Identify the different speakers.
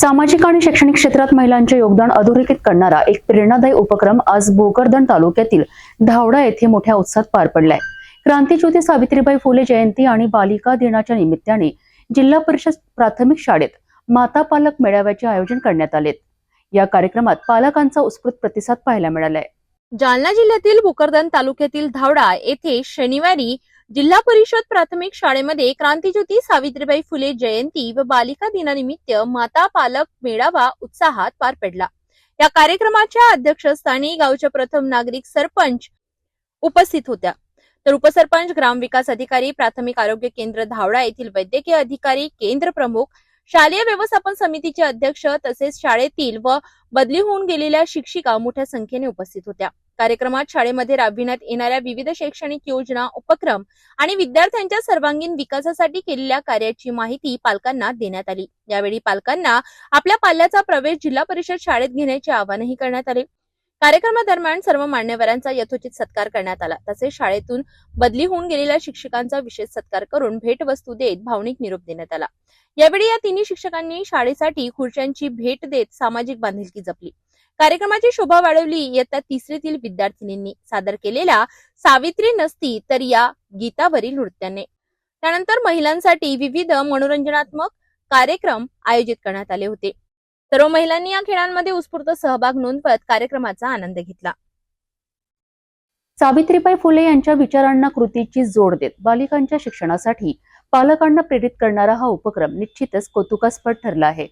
Speaker 1: सामाजिक आणि शैक्षणिक क्षेत्रात महिलांचे योगदान अधोरेखित करणारा एक प्रेरणादायी उपक्रम आज भोकरदन तालुक्यातील धावडा येथे मोठ्या उत्साहात पार पडलाय। क्रांतीज्योती सावित्रीबाई फुले जयंती आणि बालिका दिनाच्या निमित्ताने जिल्हा परिषद प्राथमिक शाळेत माता पालक मेळाव्याचे आयोजन करण्यात आले। या कार्यक्रमात पालकांचा उत्स्फूर्त प्रतिसाद पाहायला मिळालाय।
Speaker 2: जालना जिल्ह्यातील भोकरदन तालुक्यातील धावडा येथे शनिवारी जिल्हा परिषद प्राथमिक शाळेमध्ये क्रांतीज्योती सावित्रीबाई फुले जयंती व बालिका दिनानिमित्त माता पालक मेळावा उत्साहात पार पडला। या कार्यक्रमाच्या अध्यक्षस्थानी गावच्या प्रथम नागरिक सरपंच उपस्थित होत्या, तर उपसरपंच, ग्रामविकास अधिकारी, प्राथमिक आरोग्य केंद्र धावडा येथील वैद्यकीय अधिकारी, केंद्र प्रमुख, शालेय व्यवस्थापन समितीचे अध्यक्ष तसेच शाळेतील व बदली होऊन गेलेल्या शिक्षिका मोठ्या संख्येने उपस्थित होत्या। कार्यक्रमात शाळेमध्ये राबविण्यात येणाऱ्या विविध शैक्षणिक योजना, उपक्रम आणि विद्यार्थ्यांच्या सर्वांगीण विकासासाठी केलेल्या कार्याची माहिती पालकांना देण्यात आली। यावेळी पालकांना आपल्या पाल्याचा प्रवेश जिल्हा परिषद शाळेत घेण्याचे आवाहनही करण्यात आले। कार्यक्रमादरम्यान सर्व मान्यवरांचा यथोचित सत्कार करण्यात आला, तसेच शाळेतून बदली होऊन गेलेल्या शिक्षकांचा विशेष सत्कार करून भेटवस्तू देत भावनिक निरोप देण्यात आला। यावेळी या तिन्ही शिक्षकांनी शाळेसाठी खुर्च्यांची भेट देत सामाजिक बांधिलकी जपली। कार्यक्रमाची शोभा वाढवली इयत्ता तिसरीतील विद्यार्थिनींनी सादर केलेल्या सावित्री नसती तर या गीतावरील नृत्याने। त्यानंतर महिलांसाठी विविध मनोरंजनात्मक कार्यक्रम आयोजित करण्यात आले होते। सर्व महिलांनी या खेळांमध्ये उत्स्फूर्त सहभाग नोंदवत कार्यक्रमाचा आनंद घेतला।
Speaker 1: सावित्रीबाई फुले यांच्या विचारांना कृतीची जोड देत बालिकांच्या शिक्षणासाठी पालकांना प्रेरित करणारा हा उपक्रम निश्चितच कौतुकास्पद ठरला आहे।